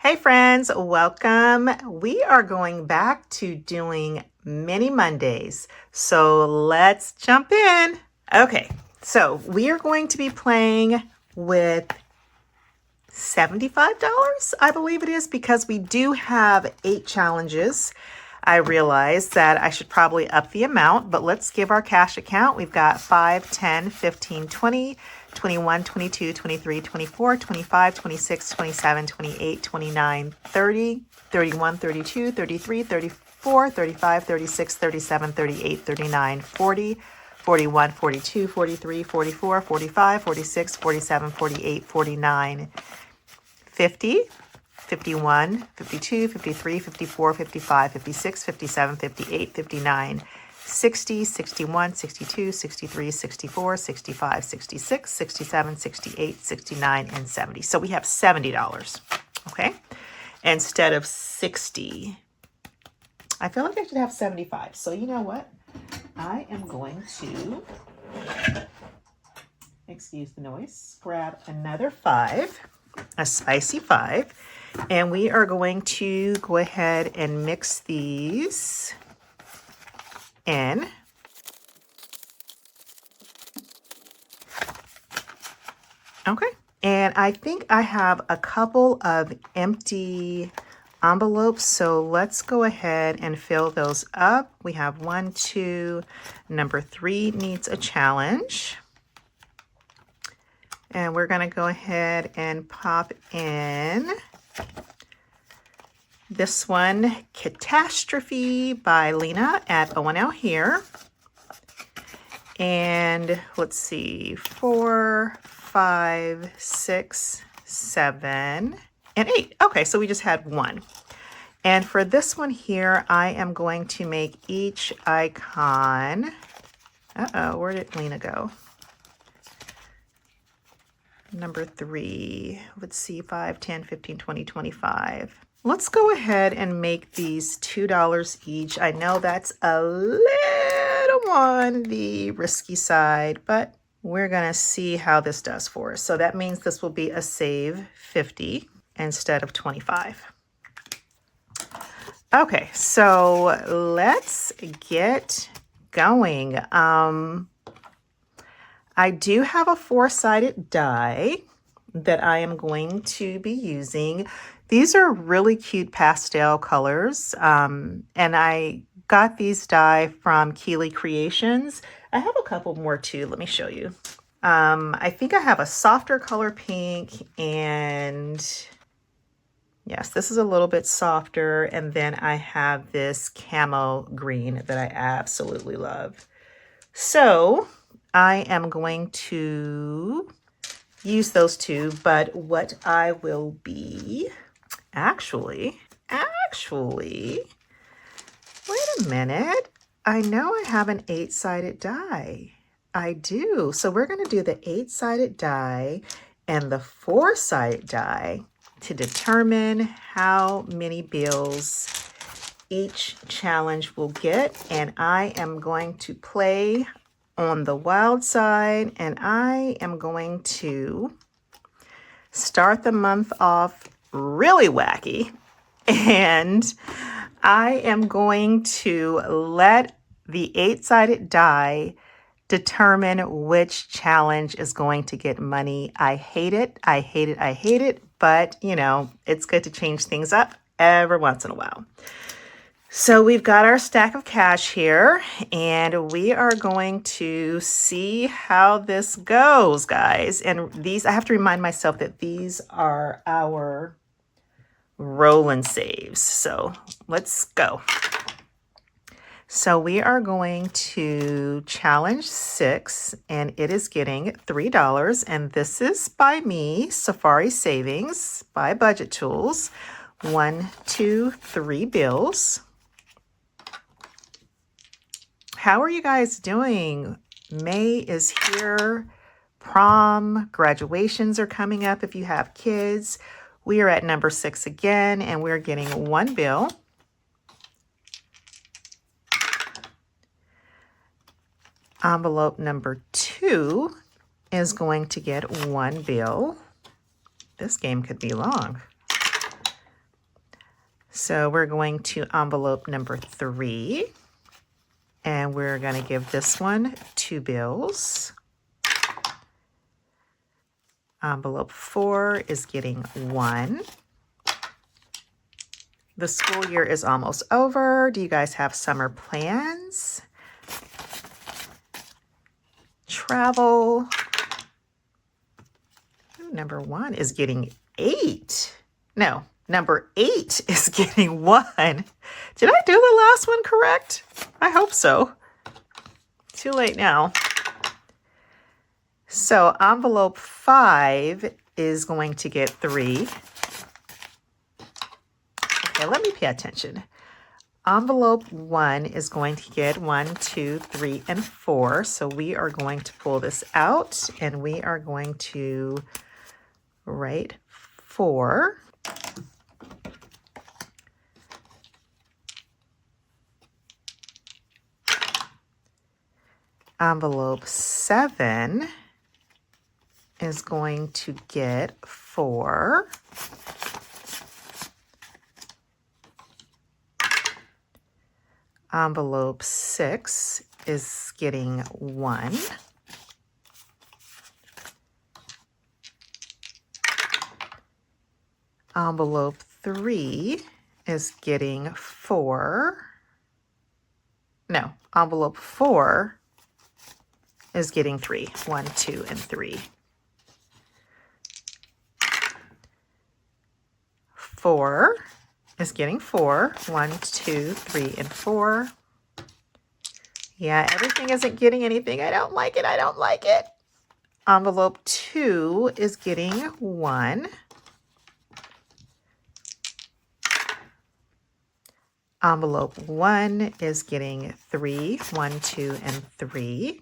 Hey friends, welcome. We are going back to doing mini Mondays. So let's jump in. Okay, so we are going to be playing with $75, I believe it is, because we do have 8 challenges. I realize that I should probably up the amount, but let's give our cash account. We've got 5, 10, 15, 20, 21, 22, 23, 24, 25, 26, 27, 28, 29, 30, 31, 32, 33, 34, 35, 36, 37, 38, 39, 40, 41, 42, 43, 44, 45, 46, 47, 48, 49, 50, 51, 52, 53, 54, 55, 56, 57, 58, 59, 60, 61, 62, 63, 64, 65, 66, 67, 68, 69, and 70. So we have $70, okay? Instead of 60. I feel like I should have 75. So you know what? I am going to, excuse the noise, grab another 5, a spicy 5, and we are going to go ahead and mix these in. Okay, and I think I have a couple of empty envelopes, so let's go ahead and fill those up. We have 1, 2, number 3 needs a challenge. And we're going to go ahead and pop in this one, Catastrophe by Lena at O&L here. And let's see, 4, 5, 6, 7, and 8. Okay, so we just had 1. And for this one here, I am going to make each icon. Uh-oh, where did Lena go? Number 3, let's see, 5, 10, 15, 20, 25. Let's go ahead and make these $2 each. I know that's a little on the risky side, but we're gonna see how this does for us. So that means this will be a save 50 instead of 25. Okay, so let's get going. I do have a 4-sided die that I am going to be using. These are really cute pastel colors, and I got these die from Keeley Creations. I have a couple more too. Let me show you. I think I have a softer color pink, and yes, this is a little bit softer, and then I have this camo green that I absolutely love. So I am going to use those two, but what I will be actually, wait a minute. I know I have an 8-sided die. I do. So we're going to do the 8-sided die and the 4-sided die to determine how many bills each challenge will get. And I am going to play on the wild side, and I am going to start the month off really wacky, and I am going to let the 8-sided die determine which challenge is going to get money. I hate it. I hate it. I hate it. But, you know, it's good to change things up every once in a while. So we've got our stack of cash here, and we are going to see how this goes, guys. And these, I have to remind myself that these are our roll and saves. So let's go. So we are going to challenge 6, and it is getting $3. And this is by me, Safari Savings by Budget Tools. 1, 2, 3 bills. How are you guys doing? May is here. Prom, graduations are coming up if you have kids. We are at number 6 again, and we're getting 1 bill. Envelope number 2 is going to get 1 bill. This game could be long. So we're going to envelope number 3, and we're going to give this one 2 bills. Envelope 4 is getting 1. The school year is almost over. Do you guys have summer plans? Travel. Ooh, number 1 is getting 8. No, number 8 is getting 1. Did I do the last one correct? I hope so. Too late now. So envelope 5 is going to get 3. Okay, let me pay attention. Envelope 1 is going to get 1, 2, 3, and 4. So we are going to pull this out, and we are going to write 4. Envelope 7 is going to get 4. Envelope 6 is getting 1. Envelope 3 is getting 4. No, envelope 4 is getting 3. 1, 2, and 3. 4 is getting 4. 1, 2, 3, and 4. Yeah, everything isn't getting anything. I don't like it. I don't like it. Envelope 2 is getting 1. Envelope 1 is getting 3. 1, 2, and 3.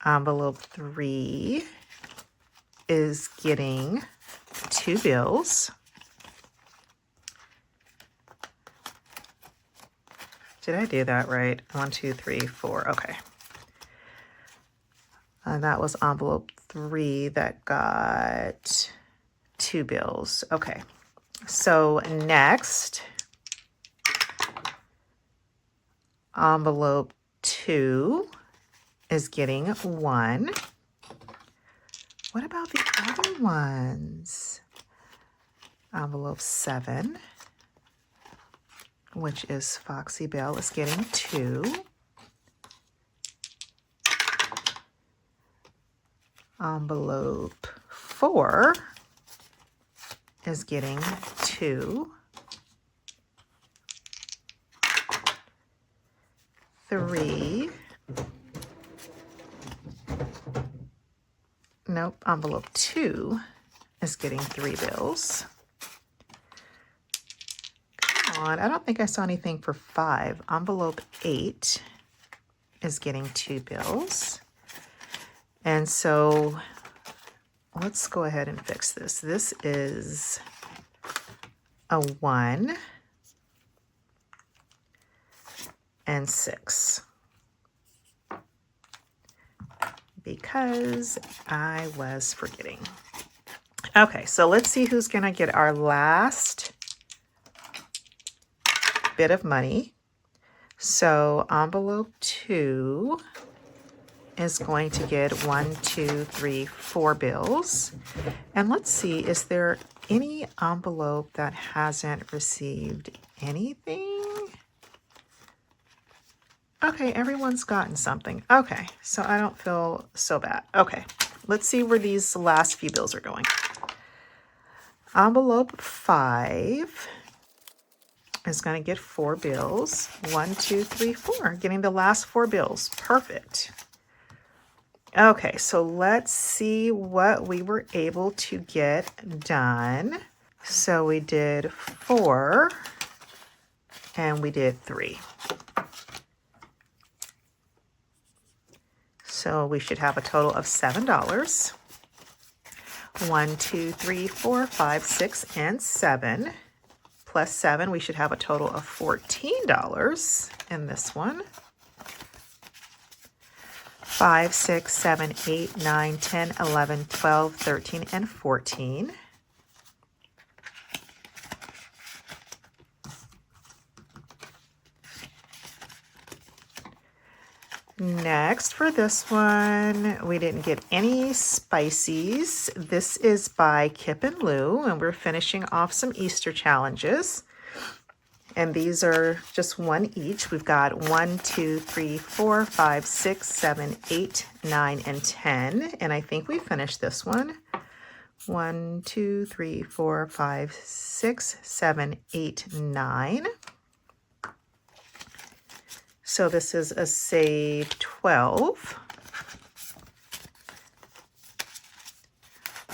Envelope 3 is getting 2 bills. Did I do that right? 1, 2, 3, 4. Okay. That was envelope 3 that got 2 bills. Okay. So next, envelope 2 is getting 1. What about the other ones? Envelope 7, which is Foxy Belle, is getting 2. Envelope 4 is getting 2. 3. Nope, envelope 2 is getting 3 bills. Come on, I don't think I saw anything for 5. Envelope 8 is getting 2 bills. And so let's go ahead and fix this. This is a 1 and 6. Because I was forgetting. Okay, so let's see who's going to get our last bit of money. So envelope 2 is going to get 1, 2, 3, 4 bills. And let's see, is there any envelope that hasn't received anything? Okay, everyone's gotten something. Okay, so I don't feel so bad. Okay, let's see where these last few bills are going. Envelope 5 is going to get 4 bills. 1, 2, 3, 4. Getting the last 4 bills. Perfect. Okay, so let's see what we were able to get done. So we did 4 and we did 3. So we should have a total of $7. 1, 2, 3, 4, 5, 6, and 7. Plus 7, we should have a total of $14 in this one. 5, 6, 7, 8, 9, 10, 11, 12, 13, and 14. Next for this one, we didn't get any spices. This is by Kip and Lou, and we're finishing off some Easter challenges. And these are just one each. We've got 1, 2, 3, 4, 5, 6, 7, 8, 9, and 10. And I think we finished this one. 1, 2, 3, 4, 5, 6, 7, 8, 9. So this is a save 12.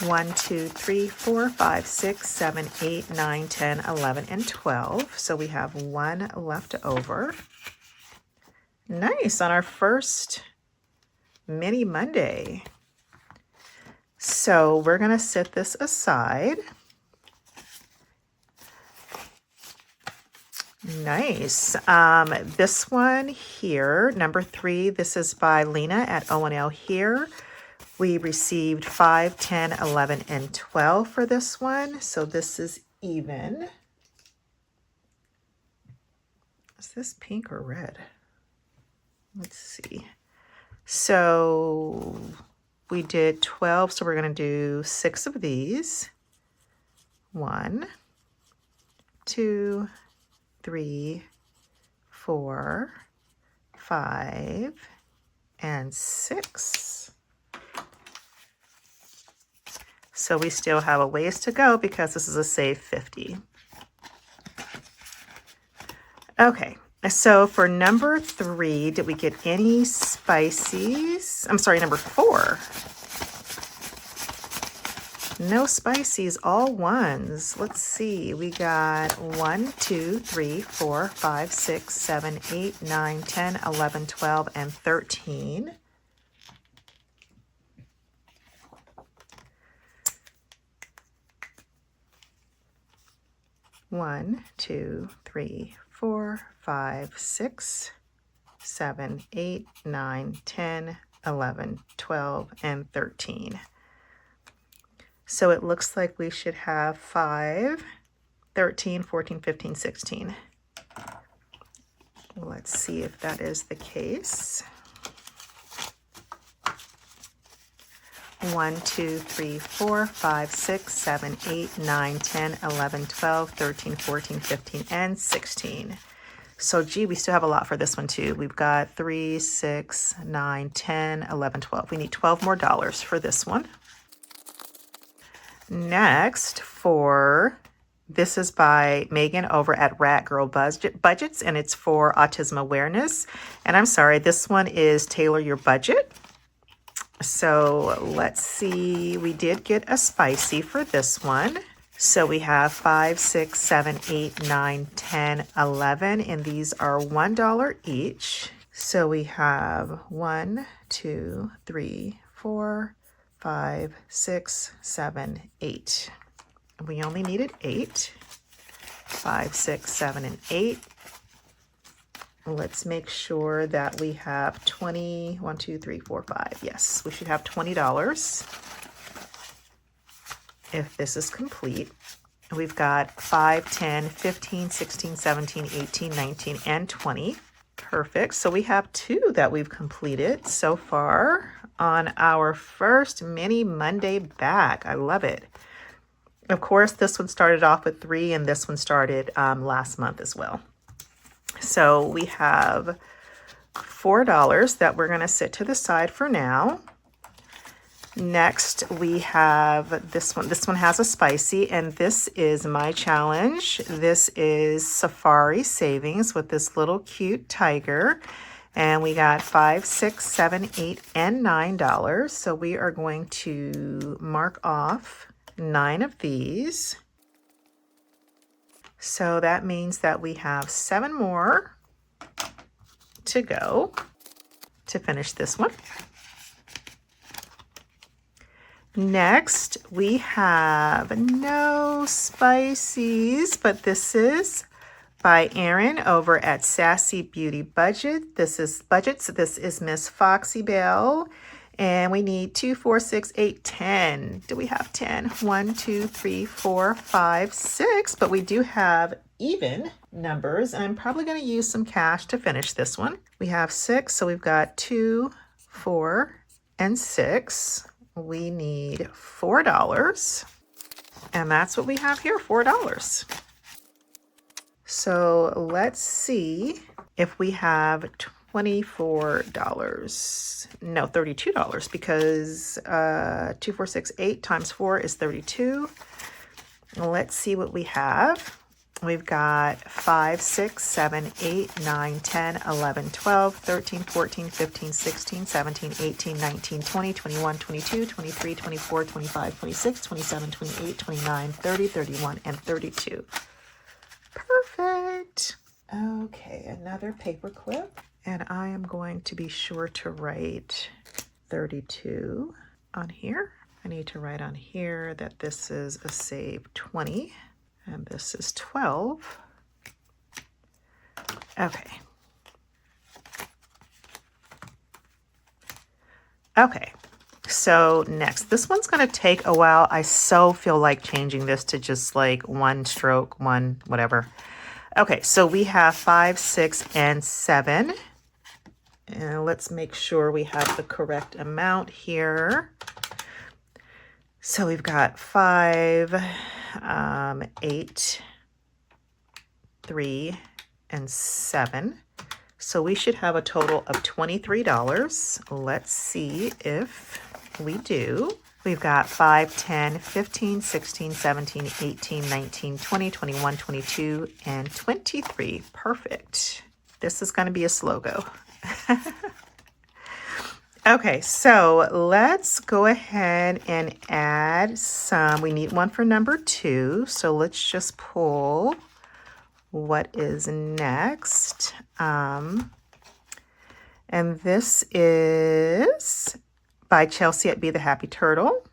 1, 2, 3, 4, 5, 6, 7, 8, 9, 10, 11, and 12. So we have one left over. Nice, on our first mini Monday. So we're going to set this aside. Nice. This one here, number 3, this is by Lena at O&L here. We received 5, 10, 11, and 12 for this one. So this is even. Is this pink or red? Let's see. So we did 12, so we're going to do 6 of these. 1, 2, 3, 4, 5, and 6. So we still have a ways to go because this is a save 50. Okay, so for number 3, did we get any spices? I'm sorry, number 4. No spices, all ones. Let's see, we got 1, 2, 3, 4, 5, 6, 7, 8, 9, 10, 11, 12, and 13. One, 2, 3, 4, 5, 6, 7, 8, 9, 10, 11, 12, and 13. So it looks like we should have 5, 13, 14, 15, 16. Let's see if that is the case. 1, 2, 3, 4, 5, 6, 7, 8, 9, 10, 11, 12, 13, 14, 15, and 16. So gee, we still have a lot for this one too. We've got 3, 6, 9, 10, 11, 12. We need $12 more for this one. Next for, this is by Megan over at Rat Girl Budgets, and it's for autism awareness. And I'm sorry, this one is Tailor Your Budget. So let's see, we did get a spicy for this one. So we have 5, 6, 7, 8, 9, 10, 11, and these are $1 each. So we have 1, 2, 3, 4, 5, 6, 7, 8. We only needed 8. 5, 6, 7, and 8. Let's make sure that we have 20, 1, 2, 3, 4, 5. Yes, we should have $20 if this is complete. We've got 5, 10, 15, 16, 17, 18, 19, and 20. Perfect. So we have 2 that we've completed so far on our first mini Monday back. I love it. Of course, this one started off with 3, and this one started last month as well. So we have $4 that we're going to set to the side for now. Next, we have this one. This one has a spicy, and this is my challenge. This is Safari Savings with this little cute tiger. And we got 5, 6, 7, 8, and $9. So we are going to mark off 9 of these. So that means that we have 7 more to go to finish this one. Next, we have no spices, but this is by Erin over at Sassy Beauty Budgets. This is Miss Foxy Belle. And we need 2, 4, 6, 8, 10. Do we have 10? 1, 2, 3, 4, 5, 6. But we do have even numbers, and I'm probably going to use some cash to finish this one. We have 6, so we've got 2, 4, and 6. We need $4, and that's what we have here, $4. So let's see if we have $24. No, $32, because 2, 4, 6, 8 times 4 is 32. Let's see what we have. We've got 5, 6, 7, 8, 9, 10, 11, 12, 13, 14, 15, 16, 17, 18, 19, 20, 21, 22, 23, 24, 25, 26, 27, 28, 29, 30, 31, and 32. Perfect. Okay, another paper clip. And I am going to be sure to write 32 on here. I need to write on here that this is a save 20. And this is 12. Okay. Okay, so next, this one's gonna take a while. I so feel like changing this to just like one stroke, one whatever. Okay, so we have 5, 6, and 7. And let's make sure we have the correct amount here. So we've got 5, 8, 3, and 7. So we should have a total of $23. Let's see if we do. We've got 5, 10, 15, 16, 17, 18, 19, 20, 21, 22, and 23. Perfect. This is going to be a slow go. Okay, so let's go ahead and add some. We need one for number 2. So let's just pull what is next. And this is by Chelsea at Be the Happy Turtle,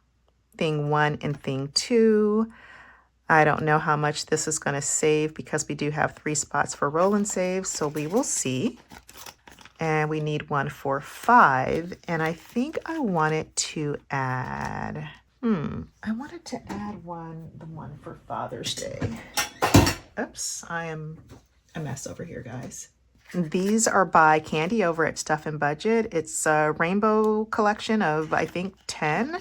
thing 1 and thing 2. I don't know how much this is going to save because we do have 3 spots for roll and save, so we will see. And we need one for 5, and I think I wanted to add, I wanted to add the one for Father's Day. Oops, I am a mess over here, guys. These are by Candy over at Stuff and Budget. It's a rainbow collection of, I think, 10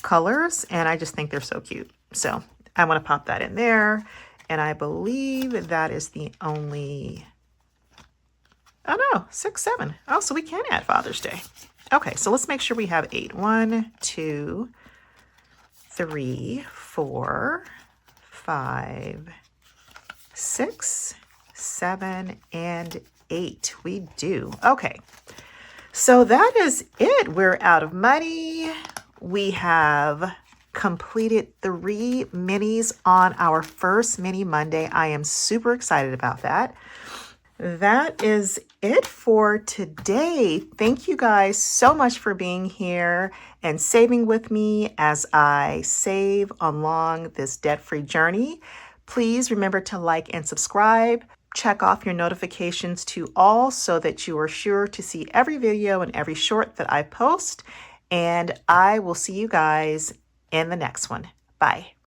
colors, and I just think they're so cute. So I want to pop that in there, and I believe that is the only... Oh no, 6, 7. Oh, so we can add Father's Day. Okay, so let's make sure we have 8. 1, 2, 3, 4, 5, 6, 7, and 8. We do. Okay, so that is it. We're out of money. We have completed 3 minis on our first Mini Monday. I am super excited about that. That is it for today. Thank you guys so much for being here and saving with me as I save along this debt-free journey. Please remember to like and subscribe. Check off your notifications to all so that you are sure to see every video and every short that I post. And I will see you guys in the next one. Bye.